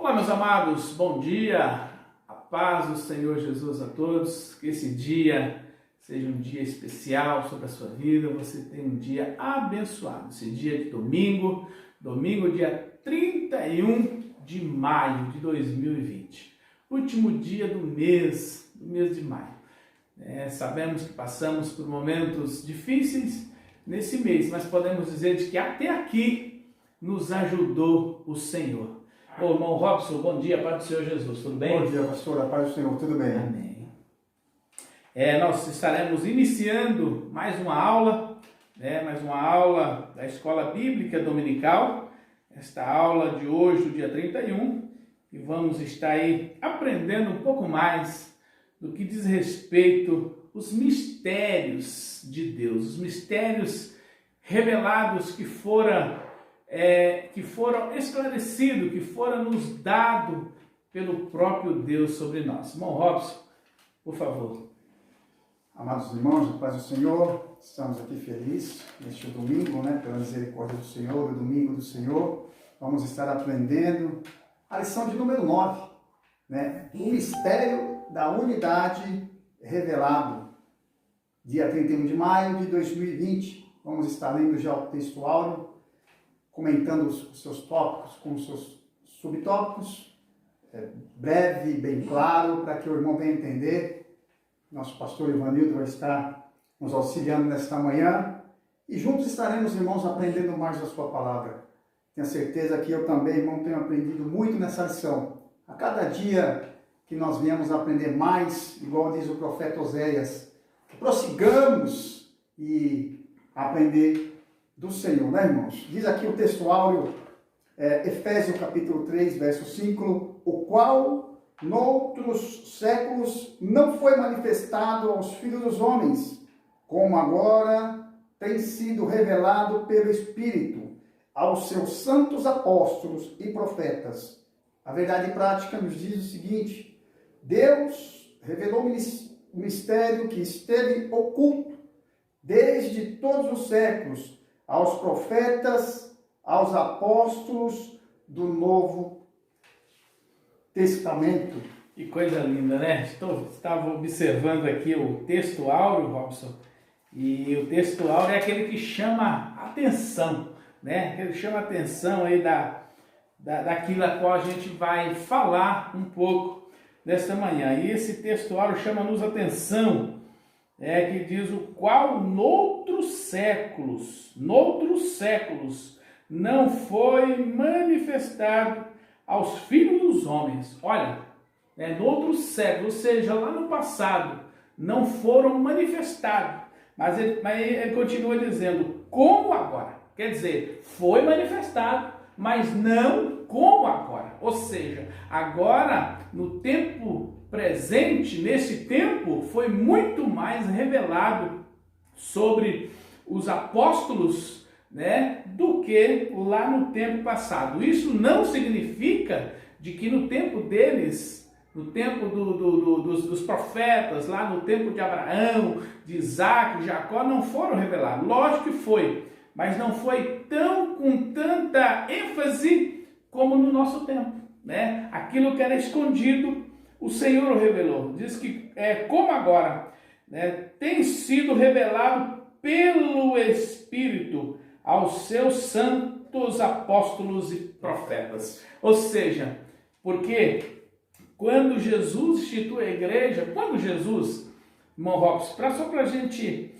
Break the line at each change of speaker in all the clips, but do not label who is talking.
Olá, meus amados, bom dia, a paz do Senhor Jesus a todos, que esse dia seja um dia especial sobre a sua vida, você tenha um dia abençoado, esse dia de domingo, dia 31 de maio de 2020, último dia do mês de maio. Sabemos que passamos por momentos difíceis nesse mês, mas podemos dizer de que até aqui nos ajudou o Senhor. Ô, irmão Robson, bom dia, paz do Senhor Jesus, tudo bem?
Bom dia, pastor, a paz do Senhor, tudo bem?
Amém. Nós estaremos iniciando mais uma aula da Escola Bíblica Dominical, esta aula de hoje, do dia 31, e vamos estar aí aprendendo um pouco mais do que diz respeito aos mistérios de Deus, os mistérios revelados que foram esclarecidos, que foram nos dados pelo próprio Deus sobre nós. Irmão Robson, por favor.
Amados irmãos, a paz do Senhor, estamos aqui felizes neste domingo, pela misericórdia do Senhor, o domingo do Senhor. Vamos estar aprendendo a lição de número 9, o mistério da unidade revelado. Dia 31 de maio de 2020, vamos estar lendo já o texto áureo, comentando os seus tópicos com os seus subtópicos, breve, bem claro, para que o irmão venha entender. Nosso pastor Ivanildo vai estar nos auxiliando nesta manhã e juntos estaremos, irmãos, aprendendo mais da sua palavra. Tenho certeza que eu também, irmão, tenho aprendido muito nessa lição. A cada dia que nós viemos aprender mais, igual diz o profeta Oséias, prossigamos e aprender do Senhor, irmãos? Diz aqui o texto áureo, Efésios capítulo 3, verso 5, o qual noutros séculos não foi manifestado aos filhos dos homens, como agora tem sido revelado pelo Espírito aos seus santos apóstolos e profetas. A verdade prática nos diz o seguinte: Deus revelou o mistério que esteve oculto desde todos os séculos aos profetas, aos apóstolos do Novo Testamento.
Que coisa linda, né? Estava observando aqui o texto áureo, Robson, e o texto áureo é aquele que chama atenção, Ele chama atenção aí daquilo a qual a gente vai falar um pouco nesta manhã. E esse texto áureo chama-nos atenção, que diz o qual noutros séculos não foi manifestado aos filhos dos homens. Olha, noutros séculos, ou seja, lá no passado, não foram manifestados. Mas ele continua dizendo, como agora? Quer dizer, foi manifestado, mas não como agora. Ou seja, agora, no tempo presente, nesse tempo, foi muito mais revelado sobre os apóstolos, do que lá no tempo passado. Isso não significa de que no tempo deles, no tempo dos profetas, lá no tempo de Abraão, de Isaac, de Jacó, não foram revelados. Lógico que foi, mas não foi com tanta ênfase como no nosso tempo, Aquilo que era escondido, o Senhor o revelou. Diz que como agora, tem sido revelado pelo Espírito aos seus santos apóstolos e profetas. Ou seja, porque quando Jesus institui a igreja, irmão Robson, só para a gente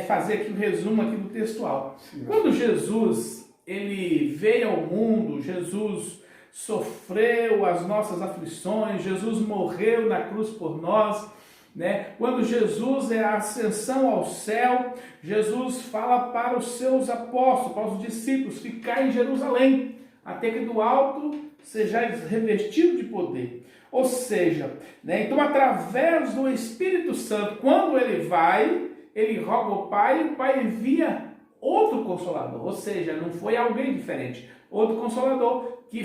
fazer aqui um resumo aqui do textual. Quando Jesus ele veio ao mundo, Jesus sofreu as nossas aflições, Jesus morreu na cruz por nós, Quando Jesus é a ascensão ao céu, Jesus fala para os seus apóstolos, para os discípulos, ficar em Jerusalém, até que do alto sejais revestido de poder. Ou seja, então através do Espírito Santo, quando ele vai, ele roga ao Pai, e o Pai envia outro Consolador, ou seja, não foi alguém diferente, outro Consolador, que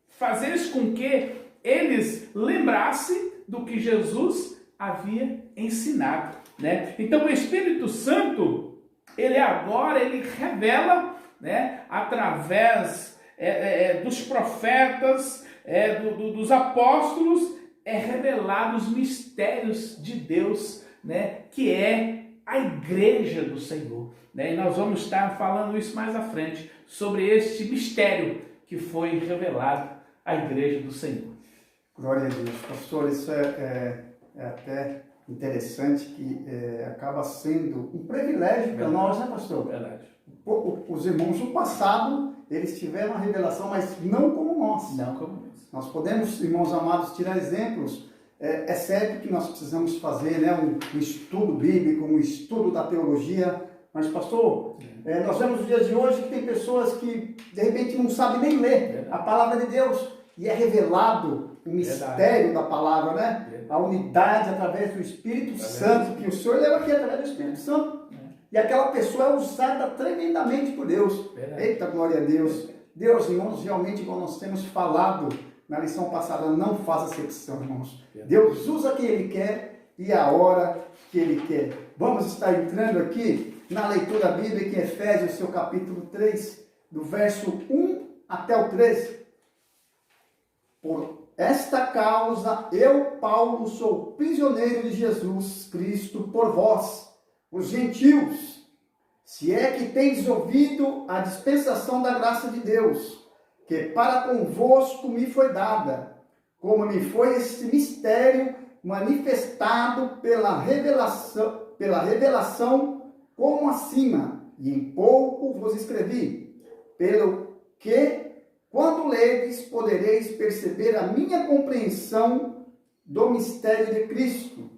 fazia com que eles lembrassem do que Jesus havia ensinado, Então o Espírito Santo, ele revela, através dos profetas, dos apóstolos, é revelado os mistérios de Deus, né? Que é a igreja do Senhor, né? E nós vamos estar falando isso mais à frente, sobre este mistério que foi revelado à igreja do Senhor.
Glória a Deus. Pastor, isso é até interessante, que acaba sendo um privilégio para nós, né, pastor?
Verdade.
Os irmãos do passado, eles tiveram a revelação, mas não como nós.
Não como nós.
Nós podemos, irmãos amados, tirar exemplos. É certo que nós precisamos fazer, né, um estudo bíblico, um estudo da teologia, mas, pastor, nós vemos nos dias de hoje que tem pessoas que, de repente, não sabem nem ler a palavra de Deus, e é revelado o mistério da palavra, né? A unidade através do Espírito Santo, que o Senhor leva aqui através do Espírito Santo. E aquela pessoa é usada tremendamente por Deus. Eita, glória a Deus. Deus, irmãos, realmente, como nós temos falado na lição passada, não faz acepção, irmãos. Deus usa quem Ele quer e a hora que Ele quer. Vamos estar entrando aqui na leitura bíblica em Efésios, seu capítulo 3, do verso 1 até o 13. Por esta causa, eu, Paulo, sou prisioneiro de Jesus Cristo por vós, os gentios, se é que tendes ouvido a dispensação da graça de Deus, que para convosco me foi dada, como me foi este mistério manifestado pela revelação como acima, e em pouco vos escrevi, pelo que, quando ledes, podereis perceber a minha compreensão do mistério de Cristo,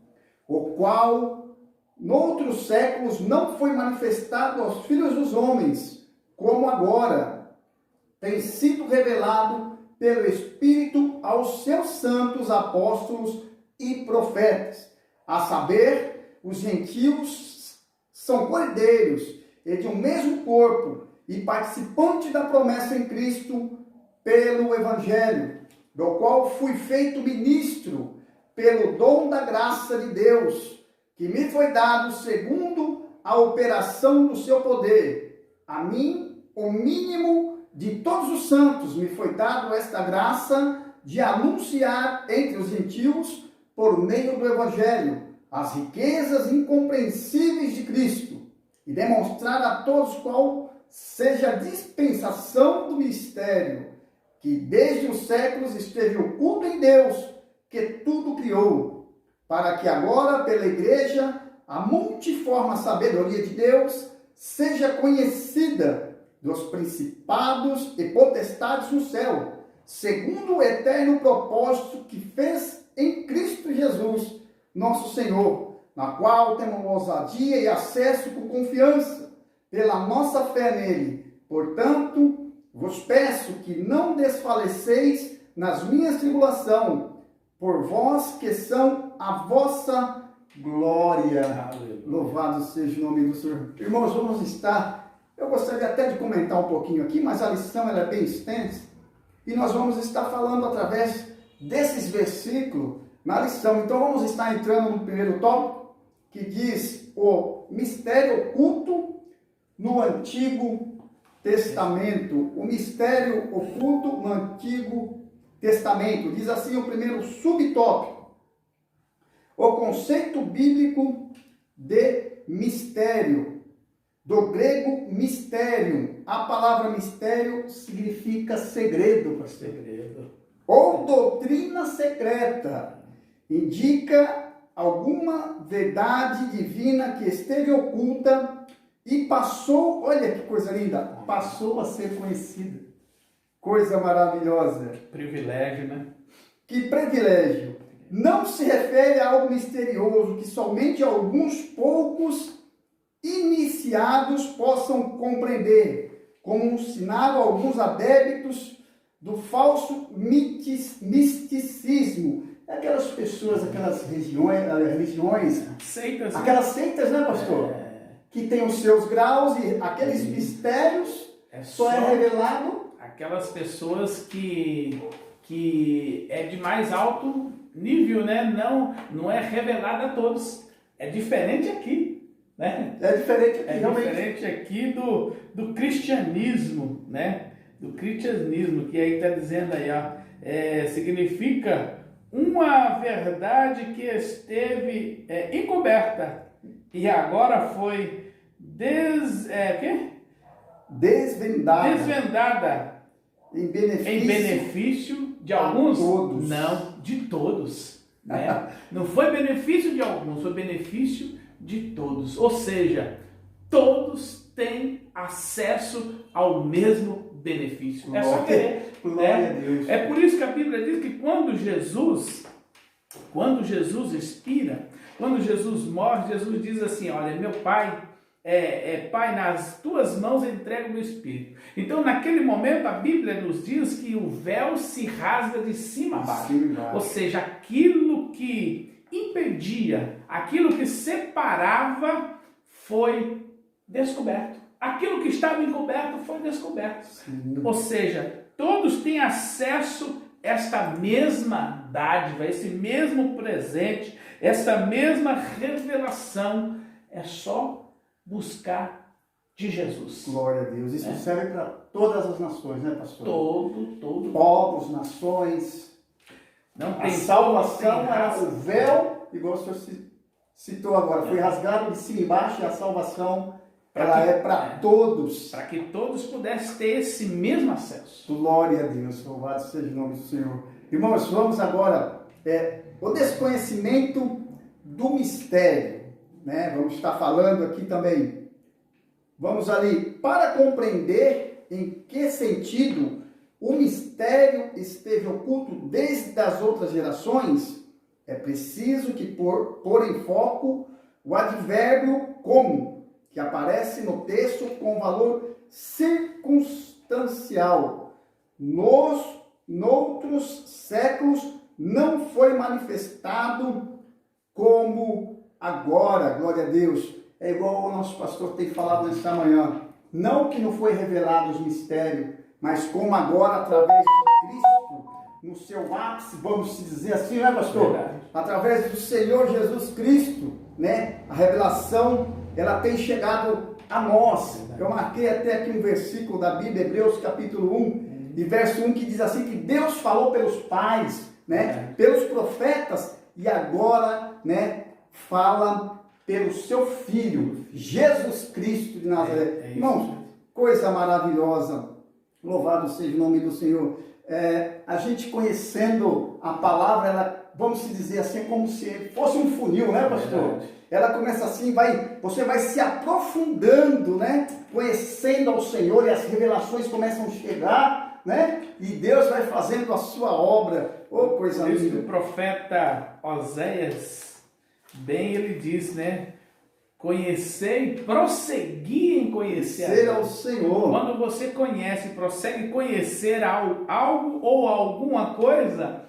o qual, noutros séculos, não foi manifestado aos filhos dos homens, como agora tem sido revelado pelo Espírito aos seus santos apóstolos e profetas, a saber, os gentios são cordeiros e de um mesmo corpo, e participantes da promessa em Cristo pelo Evangelho, do qual fui feito ministro pelo dom da graça de Deus, que me foi dado segundo a operação do seu poder. A mim, o mínimo de todos os santos, me foi dado esta graça de anunciar entre os gentios, por meio do Evangelho, as riquezas incompreensíveis de Cristo, e demonstrar a todos qual seja a dispensação do mistério, que desde os séculos esteve oculto em Deus, que tudo criou, para que agora, pela igreja, a multiforme sabedoria de Deus seja conhecida dos principados e potestades no céu, segundo o eterno propósito que fez em Cristo Jesus, nosso Senhor, na qual temos ousadia e acesso com confiança, pela nossa fé nele. Portanto, vos peço que não desfaleceis nas minhas tribulações, por vós que são a vossa glória. Aleluia. Louvado seja o nome do Senhor. Irmãos, vamos estar, eu gostaria até de comentar um pouquinho aqui, mas a lição ela é bem extensa, e nós vamos estar falando através desses versículos na lição. Então vamos estar entrando no primeiro tópico, que diz o mistério oculto no Antigo Testamento. O mistério oculto no Antigo Testamento. Diz assim o primeiro subtópico: o conceito bíblico de mistério. Do grego mysterium. A palavra mistério significa segredo, pastor.
Segredo.
Ou doutrina secreta. Indica alguma verdade divina que esteve oculta e passou, olha que coisa linda, passou a ser conhecida. Coisa maravilhosa.
Privilégio, né?
Que privilégio. Não se refere a algo misterioso que somente alguns poucos iniciados possam compreender, como ensinava alguns adeptos do falso misticismo. Aquelas pessoas, aquelas religiões,
seitas,
aquelas seitas, né, pastor? Que tem os seus graus e aqueles mistérios só é revelado.
Aquelas pessoas que é de mais alto nível, né? Não é revelado a todos. É diferente aqui, né?
É diferente aqui,
realmente. É diferente aqui do cristianismo, né? do cristianismo, que aí está dizendo aí, ó, significa uma verdade que esteve encoberta e agora foi desvendada em benefício de alguns?
Todos.
Não, de todos. Né? Não foi benefício de alguns, foi benefício de todos. Ou seja, todos têm acesso ao mesmo benefício. É só querer.
Glória a Deus.
É por isso que a Bíblia diz que quando Jesus expira, quando Jesus morre, Jesus diz assim: olha, meu Pai, Pai, nas tuas mãos entrego o meu espírito. Então, naquele momento, a Bíblia nos diz que o véu se rasga de cima a baixo. Ou seja, aquilo que impedia, aquilo que separava foi descoberto. Aquilo que estava encoberto foi descoberto.
Sim.
Ou seja, todos têm acesso a esta mesma dádiva, esse mesmo presente, essa mesma revelação. É só buscar de Jesus.
Glória a Deus. Isso serve para todas as nações, né, pastor?
Todo.
Povos, nações.
Não
A
tem
salvação
tem
era o véu, igual o senhor citou agora, foi rasgado de cima e embaixo, e a salvação ela é para todos.
Para que todos pudessem ter esse mesmo acesso.
Glória a Deus, louvado seja o nome do Senhor. Irmãos, vamos agora, o desconhecimento do mistério, né? Vamos estar falando aqui também. Vamos ali, para compreender em que sentido o mistério esteve oculto desde as outras gerações, é preciso que pôr em foco o advérbio como, que aparece no texto com valor circunstancial. Noutros séculos não foi manifestado como agora, glória a Deus. É igual o nosso pastor tem falado nesta manhã. Não que não foi revelado os mistérios, mas como agora, através de Cristo, no seu ápice, vamos dizer assim, não é, pastor?
Verdade.
Através do Senhor Jesus Cristo, né? A revelação, ela tem chegado a nós. Verdade. Eu marquei até aqui um versículo da Bíblia, Hebreus capítulo 1, e verso 1, que diz assim, que Deus falou pelos pais, né? Pelos profetas, e agora, né? Fala pelo seu Filho, Jesus Cristo de Nazaré. Irmãos, coisa maravilhosa. Louvado seja o nome do Senhor. A gente conhecendo a palavra, ela, vamos dizer assim, como se fosse um funil, né, pastor? Ela começa assim, você vai se aprofundando, né? Conhecendo ao Senhor, e as revelações começam a chegar, né? E Deus vai fazendo a sua obra. Oh, coisa linda.
Isso que o profeta Oséias, bem ele diz, né? Conhecer e prosseguir em conhecer
ao Senhor.
Quando você conhece e prossegue conhecer algo ou alguma coisa,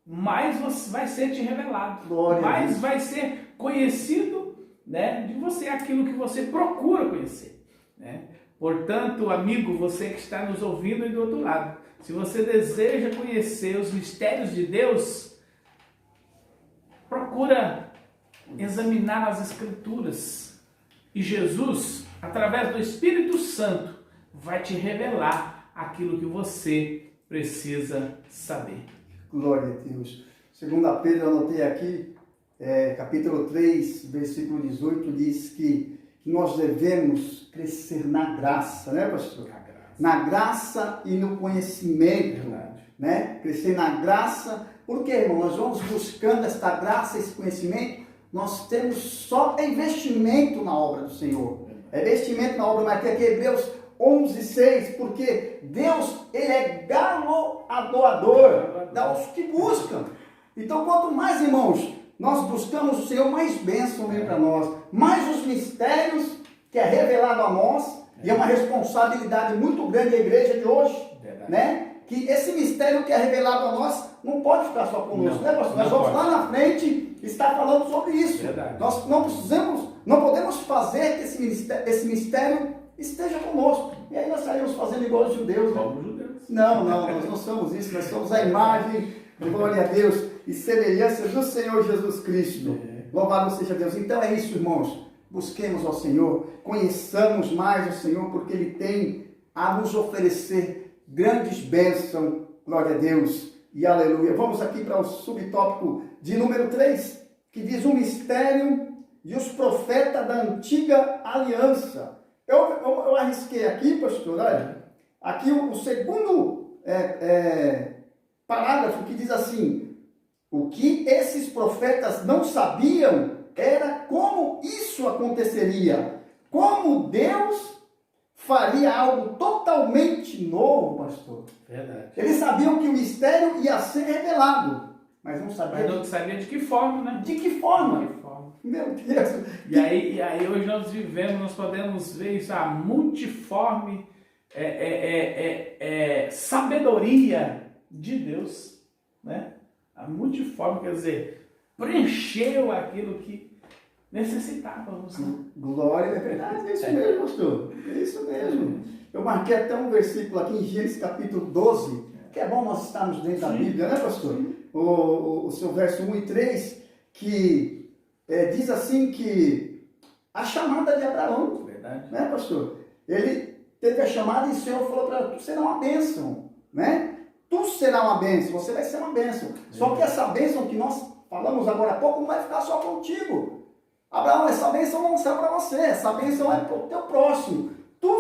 mais você vai ser te revelado. Mais vai ser conhecido, né, de você, aquilo que você procura conhecer, né? Portanto, amigo, você que está nos ouvindo aí do outro lado, se você deseja conhecer os mistérios de Deus, procura examinar as Escrituras, e Jesus, através do Espírito Santo, vai te revelar aquilo que você precisa saber.
Glória a Deus. Segundo a Pedro, eu anotei aqui, capítulo 3, versículo 18, diz que nós devemos crescer na graça, né, pastor? Na graça e no conhecimento.
Verdade.
Né? Crescer na graça, porque, irmão, nós vamos buscando esta graça, esse conhecimento. Nós temos só investimento na obra do Senhor. Investimento na obra, mas aqui Hebreus 11:6, porque Deus, Ele é galardoador aos que buscam. Então, quanto mais, irmãos, nós buscamos o Senhor, mais bênção vem para nós. Mais os mistérios que é revelado a nós, e é uma responsabilidade muito grande da igreja de hoje, né? Que esse mistério que é revelado a nós não pode ficar só conosco, né, pastor? Nós vamos lá na frente estar falando sobre isso.
Verdade.
Nós não podemos fazer que esse mistério esteja conosco. E aí nós saímos fazendo igual os judeus, né?
Como os judeus.
Não, nós não somos isso, nós somos a imagem, glória a Deus, e semelhança do Senhor Jesus Cristo. Louvado seja Deus. Então é isso, irmãos. Busquemos ao Senhor, conheçamos mais o Senhor, porque Ele tem a nos oferecer grandes bênçãos, glória a Deus e aleluia. Vamos aqui para o subtópico de número 3, que diz o mistério e os profetas da antiga aliança. Eu arrisquei aqui, pastor, olha, aqui o segundo parágrafo que diz assim: o que esses profetas não sabiam era como isso aconteceria, como Deus faria algo totalmente novo, pastor.
Verdade.
Eles sabiam que o mistério ia ser revelado, mas não sabiam.
Mas não sabia de que forma, né?
De que forma?
De que forma.
Meu Deus.
E aí hoje nós vivemos, nós podemos ver isso, a multiforme sabedoria de Deus, né? A multiforme, quer dizer, preencheu aquilo que necessitávamos. Né?
Glória, é verdade, é isso mesmo, pastor. É isso mesmo. Eu marquei até um versículo aqui em Gênesis capítulo 12, que é bom nós estarmos dentro da Bíblia, né, pastor? O seu verso 1 e 3, que diz assim que a chamada de Abraão,
verdade,
né, pastor? Ele teve a chamada e o Senhor falou para ele: tu será uma bênção, né? Tu será uma bênção, você vai ser uma bênção. Só que essa bênção que nós falamos agora há pouco não vai ficar só contigo. Abraão, essa bênção não serve para você, essa bênção é para o teu próximo. Tu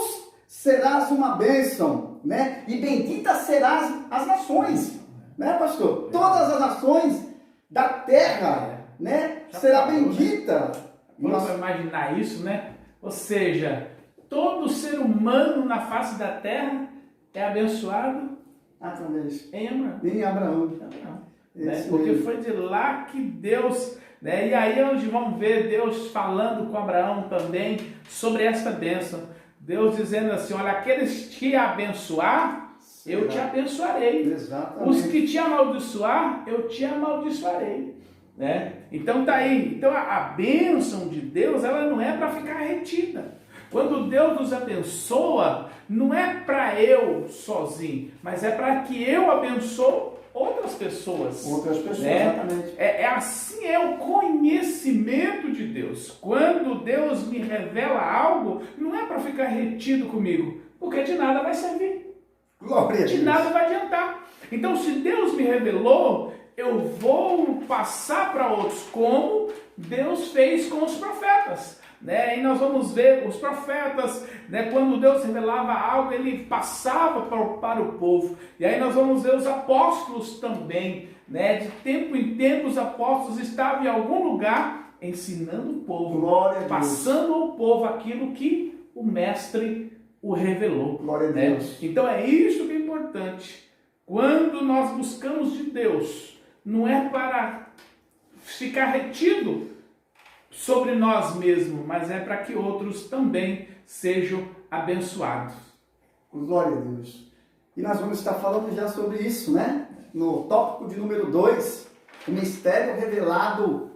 serás uma bênção, né? E benditas serás as nações, né, pastor? Todas as nações da terra, né? Será bendita.
Vamos imaginar isso, né? Ou seja, todo ser humano na face da terra é abençoado
através
em Abraão. Né? Porque
mesmo.
foi de lá que Deus... Né? E aí onde vamos ver Deus falando com Abraão também sobre esta bênção. Deus dizendo assim: olha, aqueles que te abençoar, eu te abençoarei.
Exatamente.
Os que te amaldiçoar, eu te amaldiçoarei. Né? Então tá aí. Então a bênção de Deus, ela não é para ficar retida. Quando Deus nos abençoa, não é para eu sozinho, mas é para que eu abençoe outras pessoas.
Outras pessoas,
né?
Exatamente.
Assim é o conhecimento de Deus. Quando Deus me revela algo, não é para ficar retido comigo, porque de nada vai servir.
Glória a Deus.
De nada vai adiantar. Então, se Deus me revelou, eu vou passar para outros, como Deus fez com os profetas. Né? E nós vamos ver os profetas, né? Quando Deus revelava algo, ele passava para o povo. E aí nós vamos ver os apóstolos também, né? De tempo em tempo os apóstolos estavam em algum lugar ensinando o povo, passando ao povo aquilo que o mestre o revelou.
Glória a
né?
Deus.
Então é isso que é importante. Quando nós buscamos de Deus, não é para ficar retido sobre nós mesmos, mas é para que outros também sejam abençoados.
Glória a Deus. E nós vamos estar falando já sobre isso, né? No tópico de número 2, o mistério revelado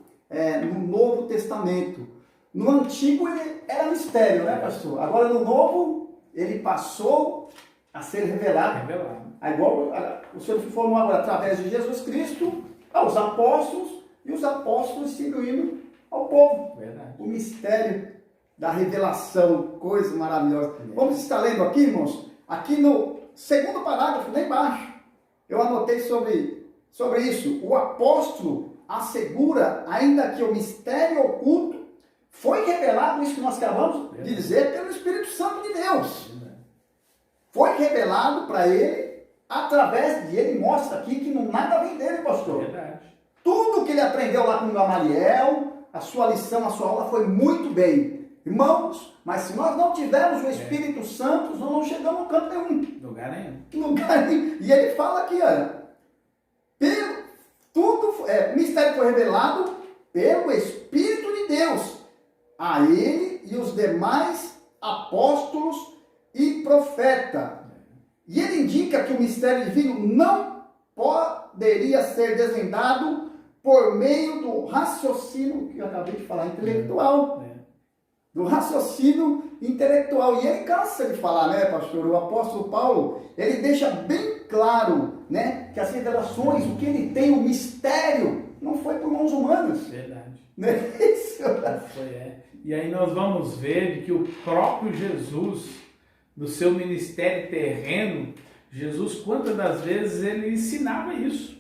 no Novo Testamento. No Antigo ele era mistério, né, pastor? Agora no Novo ele passou a ser revelado. Igual o Senhor formou agora através de Jesus Cristo aos apóstolos, e os apóstolos distribuindo ao povo.
Verdade.
O mistério da revelação, coisa maravilhosa. Vamos estar lendo aqui, irmãos, aqui no segundo parágrafo, lá embaixo, eu anotei sobre isso. O apóstolo assegura ainda que o mistério oculto foi revelado, isso que nós acabamos de dizer, pelo Espírito Santo de Deus. Foi revelado para ele, através de ele, mostra aqui que não nada vem dele, pastor.
Verdade.
Tudo que ele aprendeu lá com Gamaliel, a sua lição, a sua aula foi muito bem. Irmãos, mas se nós não tivermos o Espírito Santo, nós não chegamos a canto nenhum.
Lugar nenhum.
Lugar nenhum. E ele fala aqui, olha, o mistério foi revelado pelo Espírito de Deus a ele e os demais apóstolos e profetas. E ele indica que o mistério divino não poderia ser desvendado por meio do raciocínio, que eu acabei de falar, intelectual. Do raciocínio intelectual. E ele cansa de falar, né, pastor? O apóstolo Paulo, ele deixa bem claro, né, que as revelações, o que ele tem, o mistério, não foi por mãos humanas.
Verdade.
Não é isso?
E aí nós vamos ver que o próprio Jesus, no seu ministério terreno, Jesus, quantas das vezes ele ensinava isso,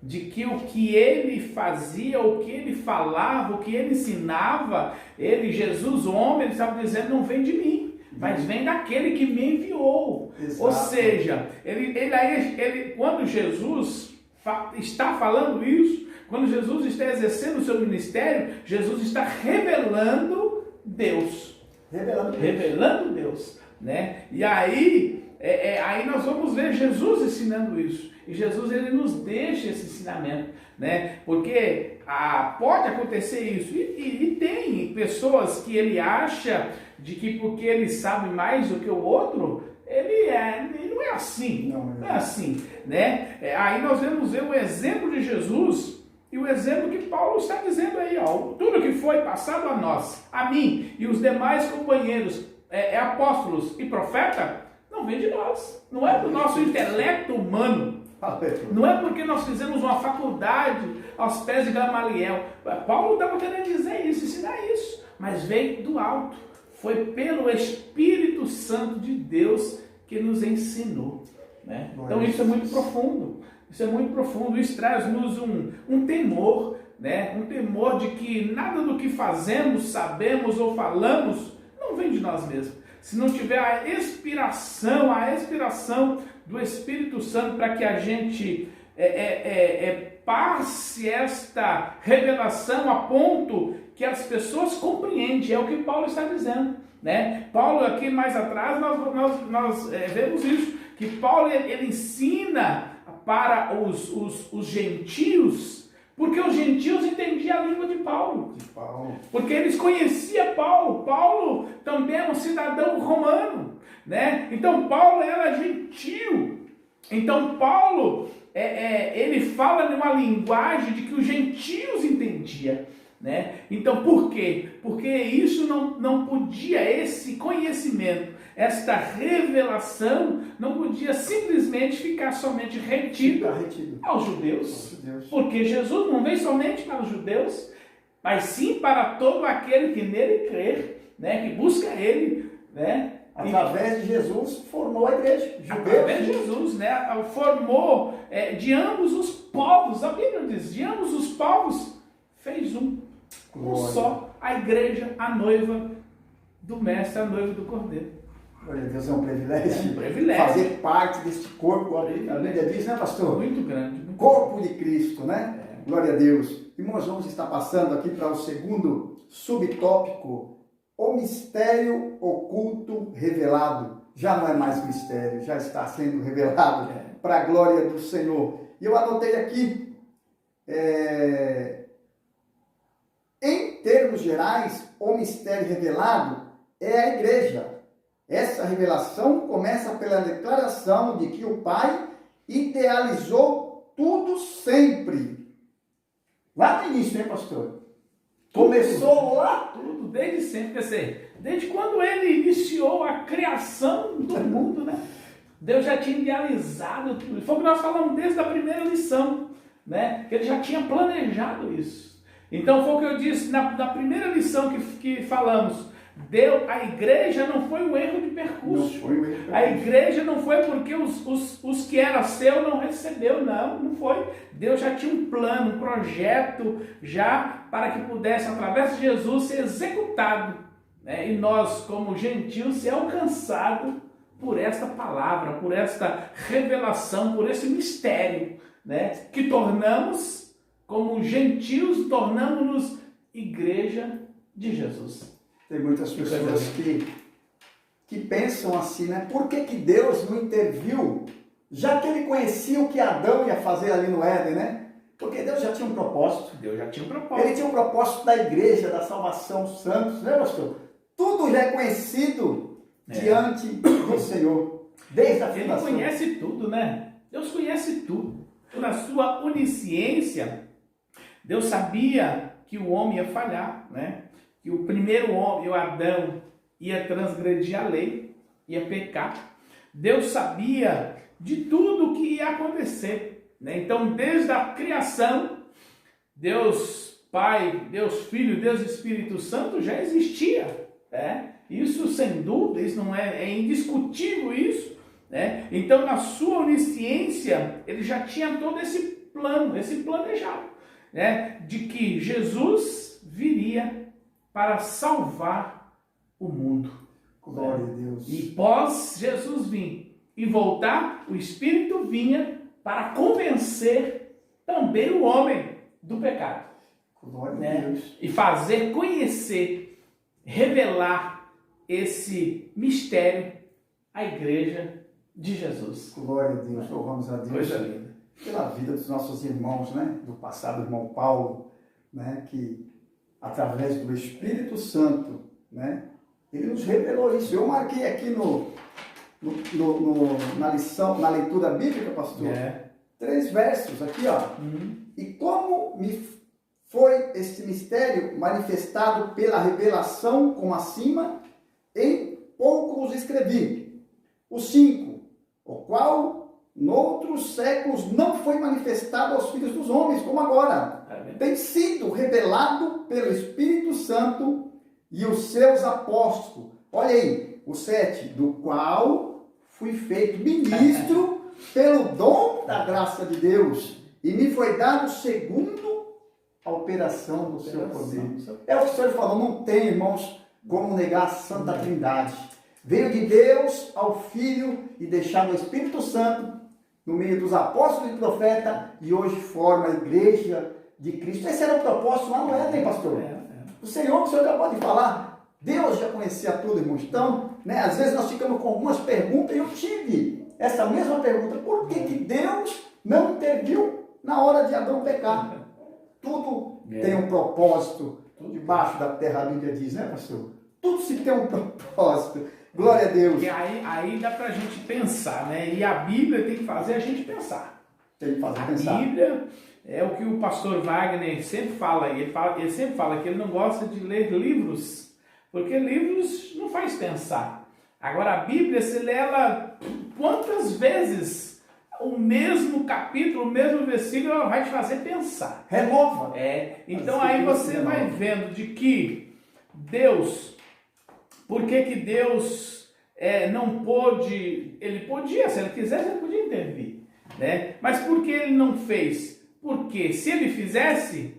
de que o que ele fazia, o que ele falava, o que ele ensinava, Jesus, o homem, ele estava dizendo, não vem de mim, mas vem daquele que me enviou. Exato. Ou seja, quando Jesus está falando isso, quando Jesus está exercendo o seu ministério, Jesus está revelando Deus. Revelando Deus, né? E aí nós vamos ver Jesus ensinando isso. E Jesus, ele nos deixa esse ensinamento, né? Porque pode acontecer isso. E tem pessoas que ele acha de que porque ele sabe mais do que o outro, ele não é assim. Não é assim, né? Aí nós vamos ver o exemplo de Jesus. E o exemplo que Paulo está dizendo aí, ó, tudo que foi passado a nós, a mim e os demais companheiros, apóstolos e profeta, não vem de nós, não é do nosso intelecto humano, não é porque nós fizemos uma faculdade aos pés de Gamaliel. Paulo estava querendo dizer isso, ensinar isso, mas veio do alto, foi pelo Espírito Santo de Deus que nos ensinou, né? Então isso é muito profundo. Isso é muito profundo, isso traz-nos um temor, né? Um temor de que nada do que fazemos, sabemos ou falamos não vem de nós mesmos. Se não tiver a inspiração do Espírito Santo para que a gente passe esta revelação a ponto que as pessoas compreendem, é o que Paulo está dizendo, né? Paulo aqui mais atrás nós vemos isso, que Paulo ele ensina para os gentios, porque os gentios entendiam a língua de Paulo. Porque eles conheciam Paulo. Paulo também era um cidadão romano, né? Então Paulo era gentio. Então Paulo, ele fala numa linguagem de que os gentios entendiam, né? Então por quê? Porque isso não podia, esse conhecimento, esta revelação não podia simplesmente ficar somente retida aos judeus. Porque Jesus não veio somente para os judeus, mas sim para todo aquele que nele crer, né? Que busca ele, né?
Através de Jesus formou a igreja.
Através de Jesus, né? Formou de ambos os povos. A Bíblia diz, de ambos os povos fez um só, a igreja, a noiva do mestre, a noiva do cordeiro.
Glória a Deus, é um privilégio,
privilégio
fazer parte deste corpo, a Bíblia diz, né, pastor?
Muito grande.
Corpo de Cristo, né? Glória a Deus. Irmãos, vamos estar passando aqui para o segundo subtópico, o mistério oculto revelado. Já não é mais mistério, já está sendo revelado para a glória do Senhor. E eu anotei aqui, em termos gerais, o mistério revelado é a igreja. Essa revelação começa pela declaração de que o Pai idealizou tudo sempre. Lá no início, hein, pastor? Começou lá
tudo, desde sempre. Quer dizer, desde quando ele iniciou a criação do mundo, né? Deus já tinha idealizado tudo. Foi o que nós falamos desde a primeira lição, né? Que ele já tinha planejado isso. Então foi o que eu disse na primeira lição que falamos. A igreja não foi um erro de percurso. A igreja não foi porque os que eram seu não recebeu, não foi. Deus já tinha um plano, um projeto já para que pudesse, através de Jesus, ser executado, né? E nós, como gentios, ser alcançados por esta palavra, por esta revelação, por esse mistério, né? Que tornamos, como gentios, tornamos-nos igreja de Jesus.
Tem muitas pessoas que pensam assim, né? Por que Deus não interviu? Já que ele conhecia o que Adão ia fazer ali no Éden, né? Porque Deus já tinha um propósito. Ele tinha um propósito da igreja, da salvação dos santos, né, pastor? Tudo já é conhecido diante do Senhor, desde a fundação.
Ele conhece tudo, né? Deus conhece tudo. Na sua onisciência, Deus sabia que o homem ia falhar, né? Que o primeiro homem, o Adão, ia transgredir a lei, ia pecar. Deus sabia de tudo o que ia acontecer, né? Então, desde a criação, Deus Pai, Deus Filho, Deus Espírito Santo já existia, né? Isso sem dúvida, isso não é indiscutível isso, né? Então, na sua onisciência, ele já tinha todo esse plano, esse planejado, né? De que Jesus viria para salvar o mundo.
Glória a Deus.
E pós Jesus vir e voltar, o Espírito vinha para convencer também o homem do pecado.
Glória a
Né?
Deus.
E fazer conhecer, revelar esse mistério à igreja de Jesus.
Glória a Deus. Louvamos a Deus.
Coisa linda.
Pela vida dos nossos irmãos, né? Do passado, o irmão Paulo, né? Que através do Espírito Santo, né? Ele nos revelou isso. Eu marquei aqui na lição, na leitura bíblica, pastor, 3 versos aqui, ó. E como me foi este mistério manifestado pela revelação, como acima, em pouco os escrevi. O 5, o qual noutros séculos não foi manifestado aos filhos dos homens, como agora. Tem sido revelado pelo Espírito Santo e os seus apóstolos. Olha aí, o 7, do qual fui feito ministro pelo dom da graça de Deus, e me foi dado segundo a operação do seu poder. É o que o Senhor falou, não tem, irmãos, como negar a Santa Trindade. Veio de Deus ao Filho e deixar no Espírito Santo, no meio dos apóstolos e profetas, e hoje forma a igreja de Cristo. Esse era o propósito lá no Éden, pastor. O Senhor, que o Senhor acabou de falar, Deus já conhecia tudo, irmãos. Então, né, às vezes nós ficamos com algumas perguntas, e eu tive essa mesma pergunta: por que Deus não interviu na hora de Adão pecar? Tudo tem um propósito debaixo da terra, a Bíblia diz, né, pastor? Tudo se tem um propósito. Glória a Deus.
E aí dá pra gente pensar, né? E a Bíblia tem que fazer a gente pensar.
Tem que fazer pensar.
A Bíblia é o que o pastor Wagner sempre fala. Ele sempre fala que ele não gosta de ler livros, porque livros não faz pensar. Agora a Bíblia, se lê ela quantas vezes, o mesmo capítulo, o mesmo versículo, ela vai te fazer pensar.
Renova.
Então aí você vai vendo de que Deus, por que Deus não pôde, ele podia, se ele quisesse, ele podia intervir, né? Mas por que ele não fez? Porque se ele fizesse,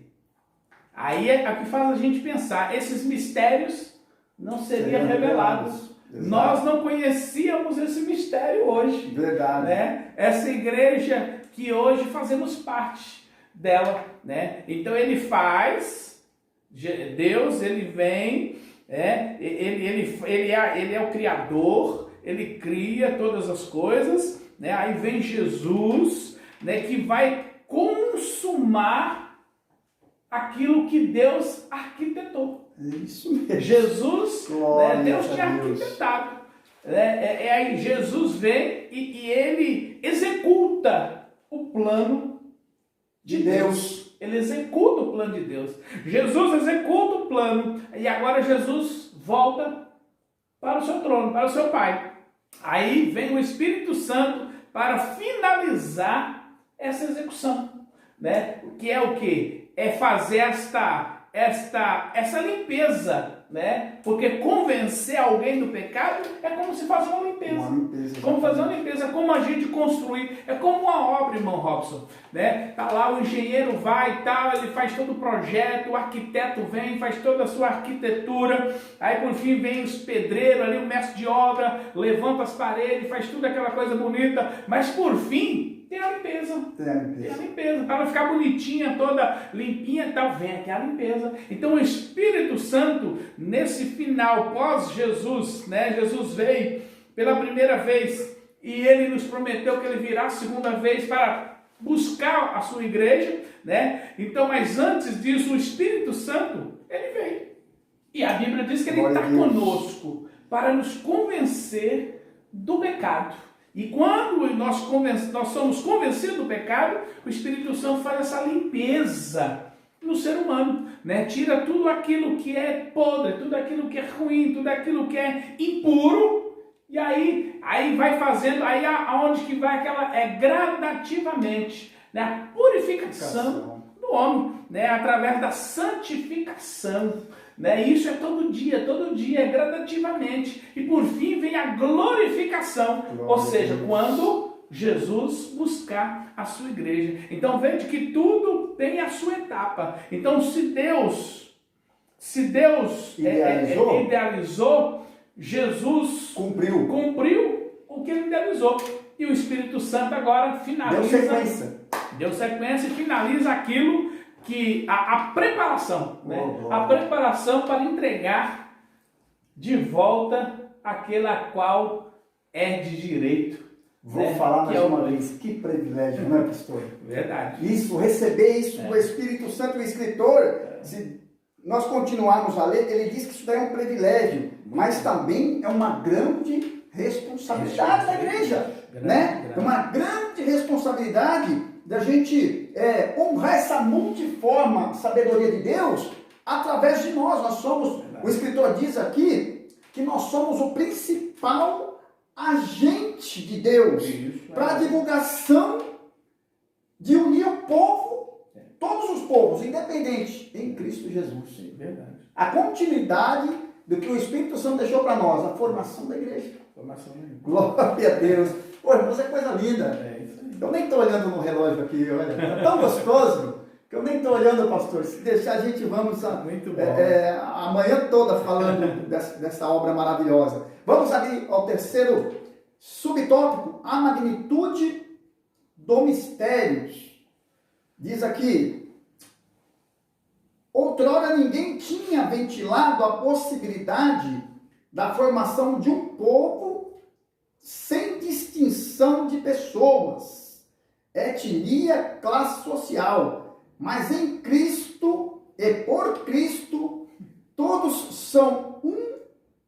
aí é o que faz a gente pensar, esses mistérios não seriam revelados.
Exato.
Nós não conhecíamos esse mistério hoje.
Verdade.
Né? Essa igreja que hoje fazemos parte dela, né? Então ele faz, Deus, ele vem, ele é o Criador, ele cria todas as coisas, né? Aí vem Jesus, né, que vai consumar aquilo que Deus arquitetou.
Isso mesmo.
Jesus, né, Deus tinha arquitetado. Aí Jesus vem e ele executa o plano de Deus. Ele executa o plano de Deus. Jesus executa o plano e agora Jesus volta para o seu trono, para o seu Pai. Aí vem o Espírito Santo para finalizar essa execução, né? Que é o quê? É fazer essa limpeza, né? Porque convencer alguém do pecado é como se fazer uma limpeza. Como fazer uma limpeza, é como a gente construir, é como uma obra, irmão Robson, né? Tá lá, o engenheiro vai e tal, ele faz todo o projeto, o arquiteto vem, faz toda a sua arquitetura, aí por fim vem os pedreiros ali, o mestre de obra, levanta as paredes, faz tudo aquela coisa bonita, mas por fim tem a limpeza. Tem a limpeza. Para ficar bonitinha, toda limpinha e tal, vem aqui a limpeza. Então o Espírito Santo, nesse final, pós-Jesus, né? Jesus veio pela primeira vez e ele nos prometeu que ele virá a segunda vez para buscar a sua igreja, né? Então, mas antes disso, o Espírito Santo, ele veio. E a Bíblia diz que ele está conosco para nos convencer do pecado. E quando nós somos convencidos do pecado, o Espírito Santo faz essa limpeza no ser humano, né? Tira tudo aquilo que é podre, tudo aquilo que é ruim, tudo aquilo que é impuro, e aí vai fazendo, aí aonde que vai aquela, gradativamente, né? A purificação do homem, né? Através da santificação, né? Isso é todo dia, gradativamente. E por fim vem a glorificação, ou seja, quando Jesus buscar a sua igreja. Então veja que tudo tem a sua etapa. Então se Deus idealizou, Jesus cumpriu o que ele idealizou. E o Espírito Santo agora finaliza. Deu sequência e finaliza aquilo que a preparação, né? A preparação para entregar de volta aquele a qual é de direito.
Vou falar mais uma vez, que privilégio, não é, pastor?
Verdade.
Isso, receber isso do Espírito Santo, o escritor, se nós continuarmos a ler, ele diz que isso daí é um privilégio, mas também é uma grande responsabilidade da igreja, né? É uma grande responsabilidade da gente honrar essa multiforme sabedoria de Deus através de nós. Nós somos, o escritor diz aqui, que nós somos o principal agente de Deus para a divulgação de unir o povo, todos os povos, independente, em Cristo Jesus.
Sim, verdade.
A continuidade do que o Espírito Santo deixou para nós, a formação da igreja. Glória a Deus. Pô, irmãos, é coisa linda.
Isso aí.
Eu nem estou olhando no relógio aqui, olha, é tão gostoso que eu nem estou olhando, pastor. Se deixar, a gente vamos amanhã toda falando dessa obra maravilhosa. Vamos ali ao terceiro subtópico, a magnitude do mistério. Diz aqui, outrora ninguém tinha ventilado a possibilidade da formação de um povo sem distinção de pessoas, etnia, classe social, mas em Cristo e por Cristo todos são um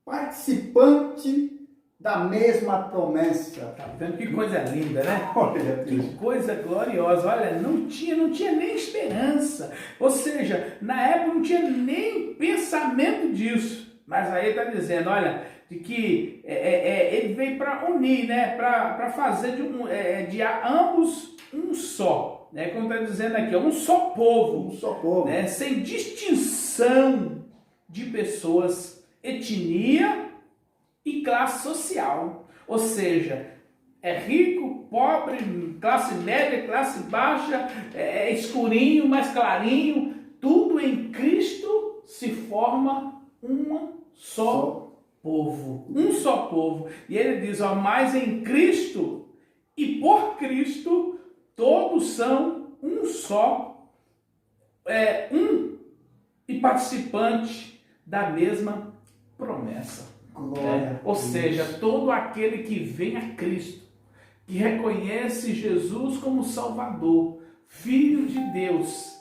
participante da mesma promessa.
Tá vendo que coisa linda, né?
Olha,
que coisa gloriosa. Olha, não tinha nem esperança. Ou seja, na época não tinha nem pensamento disso. Mas aí está dizendo, olha, de que ele veio para unir, né? Para fazer de ambos um só. Né? Como está dizendo aqui, um só povo.
Um só povo.
Né? Sem distinção de pessoas, etnia e classe social. Ou seja, é rico, pobre, classe média, classe baixa, escurinho, mais clarinho, tudo em Cristo se forma um só povo. Um só povo. E ele diz, mas em Cristo e por Cristo todos são um só, e participante da mesma promessa. Ou seja, todo aquele que vem a Cristo, que reconhece Jesus como Salvador, Filho de Deus,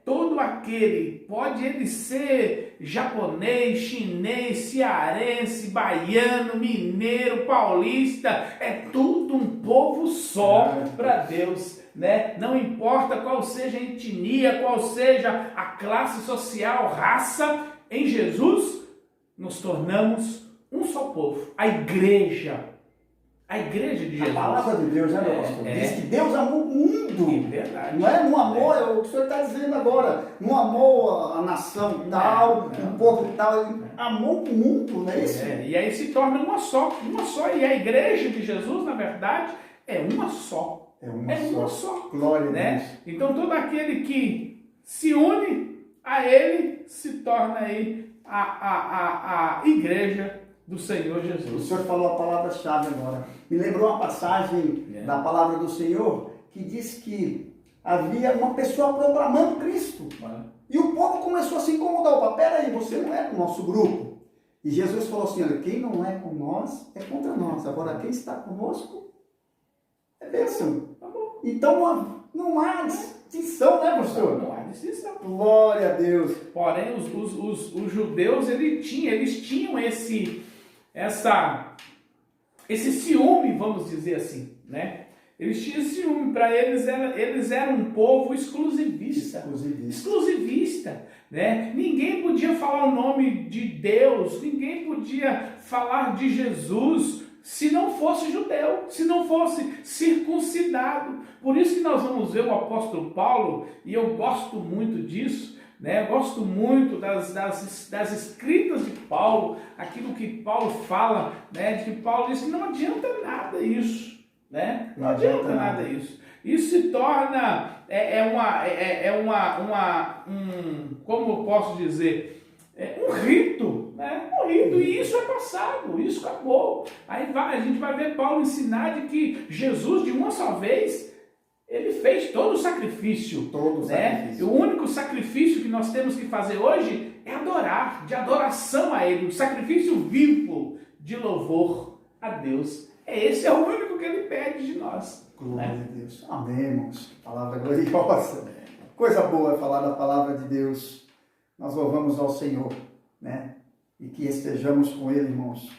todo aquele, pode ele ser japonês, chinês, cearense, baiano, mineiro, paulista, é tudo um povo só para Deus. Né? Não importa qual seja a etnia, qual seja a classe social, raça, em Jesus nos tornamos um só povo, a igreja de Jesus.
A palavra de Deus, né, meu pastor? Diz que Deus amou o mundo.
Verdade.
Não é no amor, é o que o senhor está dizendo agora. Não amou a nação tal, o povo tal. Ele amou o mundo, não é isso?
E aí se torna uma só. E a igreja de Jesus, na verdade, é uma só.
É uma
só.
Glória a Deus.
Então todo aquele que se une a ele se torna aí a igreja do Senhor Jesus.
O senhor falou a palavra-chave agora. Me lembrou uma passagem da palavra do Senhor que diz que havia uma pessoa proclamando Cristo. E o povo começou a se incomodar. Opa, peraí, você não é do nosso grupo. E Jesus falou assim, olha, quem não é com nós é contra nós. Agora, quem está conosco é bênção. Então, não há distinção, né, pastor?
Não há distinção.
Glória a Deus.
Porém, os judeus, eles tinham esse ciúme, vamos dizer assim, né? Eles tinham ciúme, para eles eram um povo exclusivista, né? Ninguém podia falar o nome de Deus, ninguém podia falar de Jesus se não fosse judeu, se não fosse circuncidado. Por isso que nós vamos ver o apóstolo Paulo, e eu gosto muito disso, né? Eu gosto muito das escritas de Paulo, aquilo que Paulo fala, né? De que Paulo diz que não adianta nada isso, né? Não adianta nada isso. Isso se torna, como eu posso dizer, um rito, né? Um rito, e isso é passado, isso acabou. Aí a gente vai ver Paulo ensinar de que Jesus, de uma só vez, ele fez todo o sacrifício. Né? E o único sacrifício que nós temos que fazer hoje é adorar, de adoração a Ele, um sacrifício vivo de louvor a Deus. Esse é o único que Ele pede de nós.
Glória a Deus. Amém, irmãos. Palavra gloriosa. Coisa boa é falar da palavra de Deus. Nós louvamos ao Senhor, né? E que estejamos com Ele, irmãos.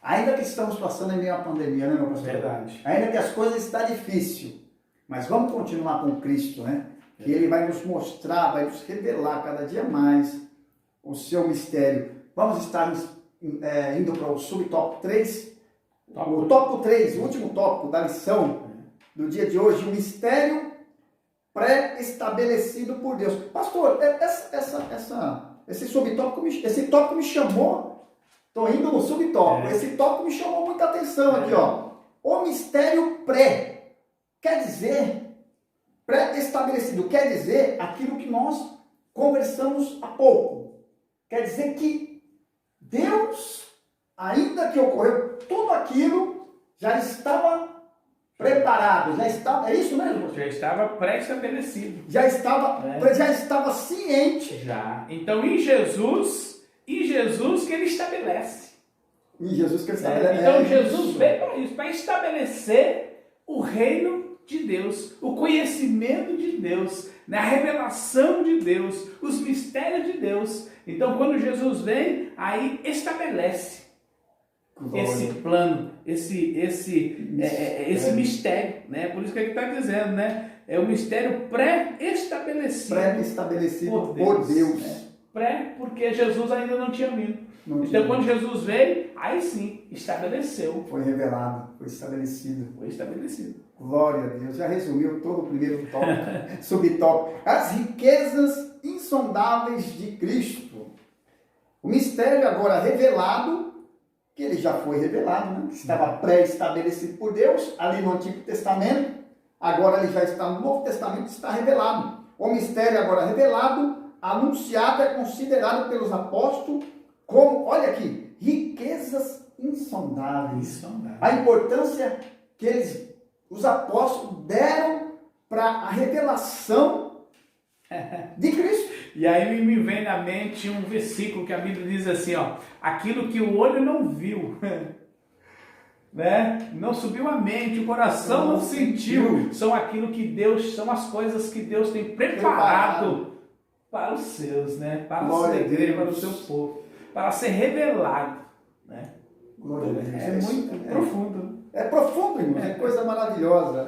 Ainda que estamos passando em meio à pandemia, né, meu pastor?
Verdade.
Ainda que as coisas estão difíceis, mas vamos continuar com Cristo, né? Que Ele vai nos mostrar, vai nos revelar cada dia mais o seu mistério. Vamos estar indo para o subtópico 3. O tópico 3, o último tópico da lição do dia de hoje, o mistério pré-estabelecido por Deus. Pastor, esse tópico me chamou, estou indo no subtópico, esse tópico me chamou muita atenção aqui, ó. O mistério quer dizer, pré-estabelecido, quer dizer aquilo que nós conversamos há pouco. Quer dizer que Deus, ainda que ocorreu tudo aquilo, já estava preparado, já estava, é isso mesmo?
Já estava pré-estabelecido.
Já estava ciente.
Já. Então, em Jesus que Ele estabelece.
Em Jesus que Ele estabelece.
Então, Jesus veio para isso, para estabelecer o reino de Deus, o conhecimento de Deus, né? A revelação de Deus, os mistérios de Deus. Então, quando Jesus vem, aí estabelece esse plano, esse mistério, né? Por isso que ele está dizendo, né? É um mistério pré-estabelecido.
Pré-estabelecido por Deus.
Né? Porque Jesus ainda não tinha vindo. Então, quando Jesus veio, aí sim, estabeleceu.
Foi revelado, foi estabelecido.
Foi estabelecido.
Glória a Deus. Já resumiu todo o primeiro tópico, subtópico. As riquezas insondáveis de Cristo. O mistério agora revelado, que ele já foi revelado, né? Que estava pré-estabelecido por Deus, ali no Antigo Testamento, agora ele já está no Novo Testamento, está revelado. O mistério agora revelado, anunciado, é considerado pelos apóstolos como, olha aqui, riquezas insondáveis. A importância que os apóstolos deram para a revelação de Cristo.
E aí me vem na mente um versículo que a Bíblia diz assim, ó, aquilo que o olho não viu, né? Não subiu a mente, o coração não sentiu, são aquilo que Deus, são as coisas que Deus tem preparado para os seus, né? Para a sua igreja, para o seu povo, para ser revelado, né?
Glória a Deus.
É muito profundo.
É profundo, irmão. É coisa maravilhosa.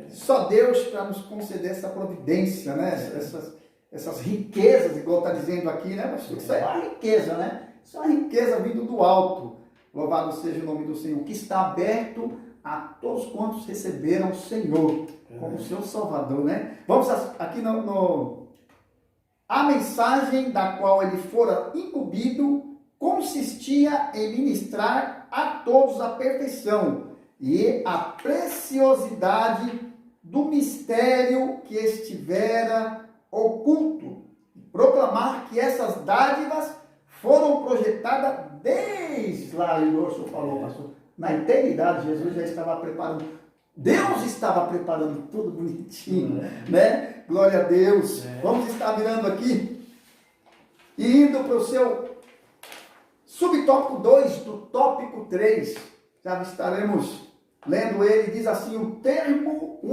Só Deus para nos conceder essa providência, né? Essas riquezas, igual está dizendo aqui, né? Mas isso é uma riqueza, né? Isso é uma riqueza vindo do alto. Louvado seja o nome do Senhor, que está aberto a todos quantos receberam o Senhor como seu Salvador, né? Vamos aqui a mensagem da qual ele fora incumbido consistia em ministrar a todos a perfeição e a preciosidade do mistério que estivera oculto, proclamar que essas dádivas foram projetadas desde lá, o senhor falou, pastor, na eternidade. Jesus já estava preparando, Deus estava preparando tudo bonitinho, né? Glória a Deus. Vamos estar virando aqui e indo para o seu subtópico 2 do tópico 3. Já estaremos lendo ele. Diz assim: o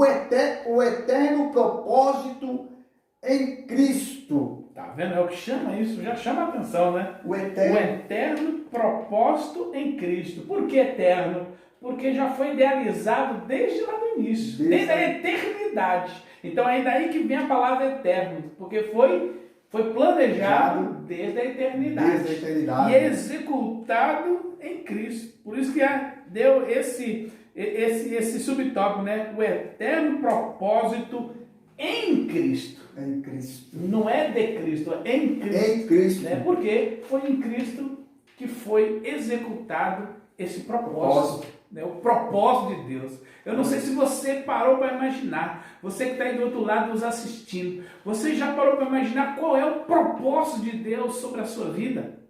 eterno propósito em Cristo.
Tá vendo? É o que chama isso, já chama a atenção, né? O eterno propósito em Cristo. Por que eterno? Porque já foi idealizado desde lá no início, desde a eternidade. Então é daí que vem a palavra eterno, porque foi planejado desde a eternidade. E executado em Cristo. Por isso que deu esse subtópico, né? O eterno propósito em Cristo.
Em Cristo.
Não é de Cristo, é em Cristo.
Em Cristo.
Né? Porque foi em Cristo que foi executado esse propósito. Né? O propósito de Deus. Eu não sei se você parou para imaginar, você que está aí do outro lado nos assistindo, você já parou para imaginar qual é o propósito de Deus sobre a sua vida?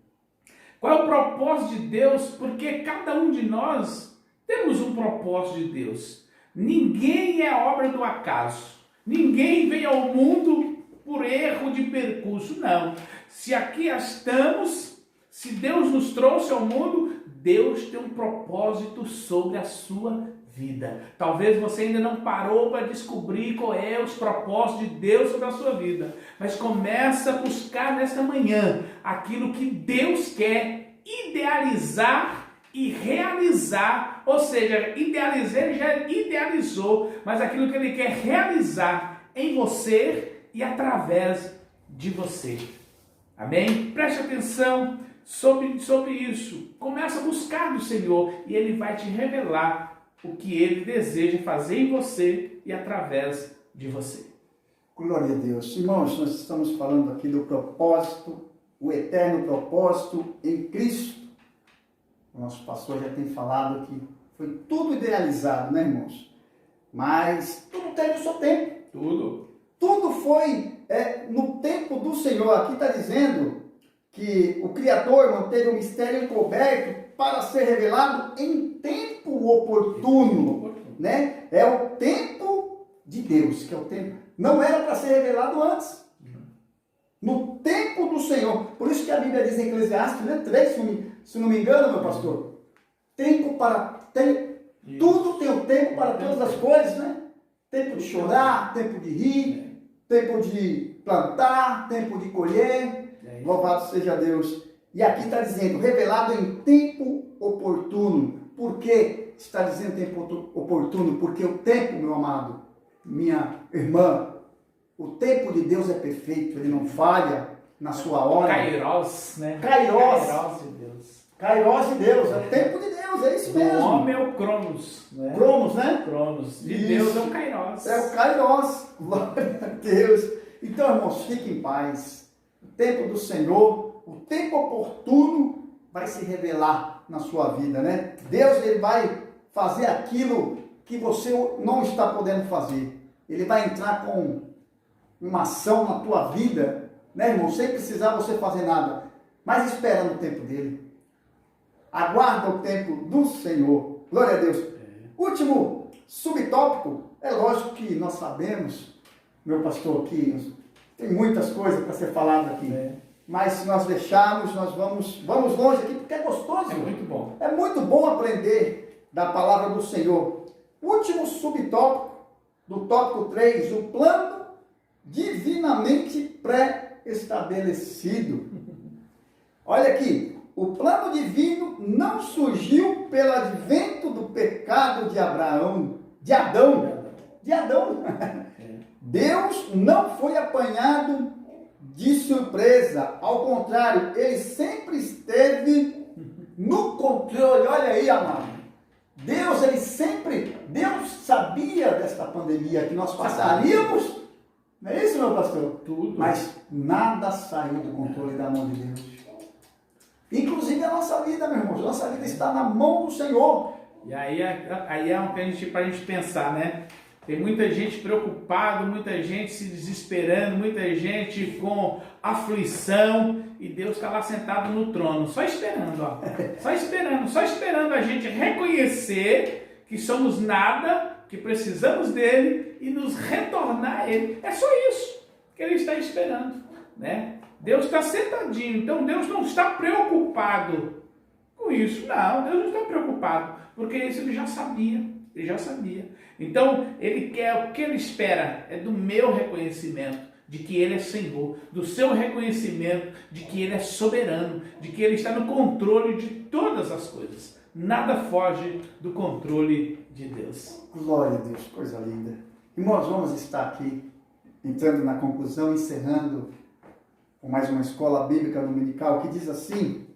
Qual é o propósito de Deus? Porque cada um de nós temos um propósito de Deus. Ninguém é obra do acaso. Ninguém veio ao mundo por erro de percurso, não. Se aqui estamos, se Deus nos trouxe ao mundo, Deus tem um propósito sobre a sua vida. Talvez você ainda não parou para descobrir qual é os propósitos de Deus sobre a sua vida, mas começa a buscar nesta manhã aquilo que Deus quer idealizar e realizar, ou seja, idealizar ele já idealizou, mas aquilo que ele quer realizar em você e através de você. Amém? Preste atenção sobre isso. Começa a buscar do Senhor e Ele vai te revelar o que Ele deseja fazer em você e através de você.
Glória a Deus. Irmãos, nós estamos falando aqui do propósito, o eterno propósito em Cristo. O nosso pastor já tem falado que foi tudo idealizado, né, irmãos? Mas tudo tem o seu tempo. Tudo foi no tempo do Senhor. Aqui está dizendo que o Criador manteve o mistério encoberto para ser revelado em tempo oportuno, né? É o tempo de Deus, que é o tempo. Não era para ser revelado antes. No tempo do Senhor. Por isso que a Bíblia diz em Eclesiastes, né, 3, se não me engano, meu pastor. Tempo para... tudo tem o tempo para todas as coisas, né? Tempo de chorar, tempo de rir, tempo de plantar, tempo de colher. Louvado seja Deus. E aqui está dizendo, revelado em tempo oportuno. Por que está dizendo tempo oportuno? Porque o tempo, meu amado, minha irmã, o tempo de Deus é perfeito, ele não falha na sua hora.
Kairos, né?
Kairos
de Deus.
Kairos de Deus, é o tempo de Deus, é isso mesmo.
O homem é o Cronos, né?
Cronos, né?
Cronos. De
Isso.
Deus é o Kairos.
É o Kairos. Glória a Deus. Então, irmãos, fiquem em paz. O tempo do Senhor, o tempo oportuno vai se revelar na sua vida, né? Deus, ele vai fazer aquilo que você não está podendo fazer. Ele vai entrar com uma ação na tua vida, né, irmão? Sem precisar você fazer nada. Mas espera no tempo dele. Aguarda o tempo do Senhor. Glória a Deus. Último subtópico. É lógico que nós sabemos, meu pastor, que tem muitas coisas para ser falado aqui. Mas se nós deixarmos, nós vamos longe aqui, porque é gostoso.
É muito bom.
É muito bom aprender da palavra do Senhor. Último subtópico, do tópico 3, o plano divinamente pré-estabelecido. Olha aqui, o plano divino não surgiu pelo advento do pecado de Adão. Deus não foi apanhado de surpresa. Ao contrário, ele sempre esteve no controle. Olha aí, amado. Deus sabia desta pandemia que nós passaríamos. Não é isso, meu pastor?
Tudo.
Mas nada saiu do controle da mão de Deus. Inclusive a nossa vida, meu irmão. Nossa vida está na mão do Senhor.
E aí é uma coisa para a gente pensar, né? Tem muita gente preocupada, muita gente se desesperando, muita gente com aflição, e Deus está lá sentado no trono, só esperando, ó. Só esperando a gente reconhecer que somos nada, que precisamos dele e nos retornar a ele. É só isso que ele está esperando, né? Deus está sentadinho, então Deus não está preocupado com isso. Não, Deus não está preocupado, porque isso ele já sabia. Então, ele quer, o que ele espera é do meu reconhecimento de que ele é Senhor, do seu reconhecimento de que ele é soberano, de que ele está no controle de todas as coisas. Nada foge do controle de Deus.
Glória a Deus, coisa linda. Irmãos, vamos estar aqui entrando na conclusão, encerrando com mais uma escola bíblica dominical que diz assim: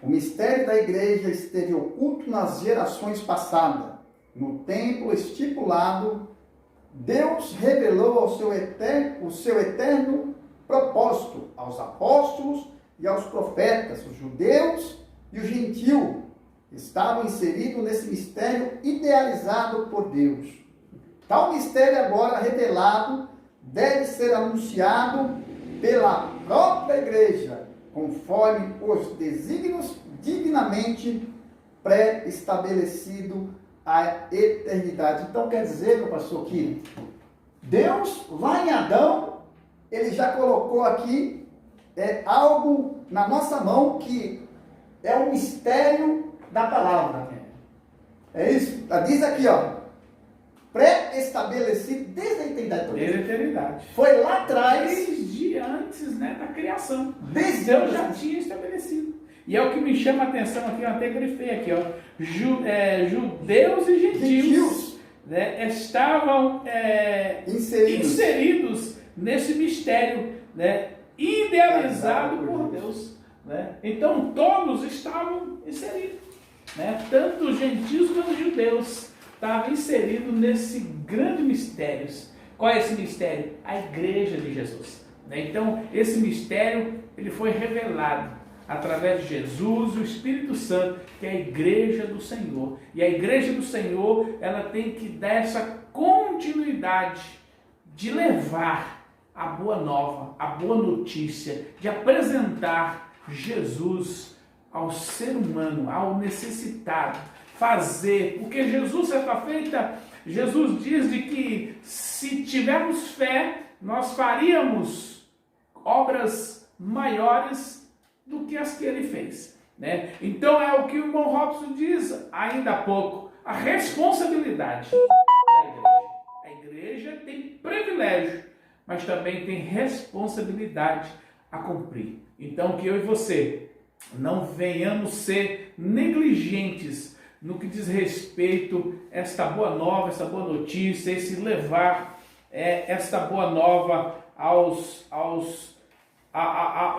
o mistério da igreja esteve oculto nas gerações passadas, no tempo estipulado Deus revelou o seu eterno propósito aos apóstolos e aos profetas, os judeus e os gentios, estavam inseridos nesse mistério idealizado por Deus. Tal mistério agora revelado deve ser anunciado pela própria igreja, conforme os desígnios divinamente pré-estabelecido à eternidade. Então quer dizer, meu pastor, que Deus, lá em Adão, ele já colocou aqui algo na nossa mão que é um mistério da palavra. É isso? Diz aqui, ó, pré-estabelecido desde a eternidade.
Desde a eternidade.
Foi lá atrás.
Desde antes, né, da criação.
Desde
Deus já tinha estabelecido. E é o que me chama a atenção aqui, eu até grifei aqui, ó. Judeus e gentios. Né, estavam inseridos nesse mistério, né, idealizado por Deus. Né? Então todos estavam inseridos. Né? Tanto os gentios quanto os judeus estavam inseridos nesse grande mistério. Qual é esse mistério? A igreja de Jesus. Né? Então esse mistério ele foi revelado através de Jesus, o Espírito Santo, que é a igreja do Senhor. E a igreja do Senhor, ela tem que dar essa continuidade de levar a boa nova, a boa notícia, de apresentar Jesus ao ser humano, ao necessitado, fazer, porque Jesus, certa feita, Jesus diz de que se tivermos fé, nós faríamos obras maiores do que as que ele fez, né? Então é o que o irmão Robson diz ainda há pouco, a responsabilidade da igreja. A igreja tem privilégio, mas também tem responsabilidade a cumprir. Então que eu e você não venhamos ser negligentes no que diz respeito a esta boa nova, essa boa notícia, esse levar esta boa nova à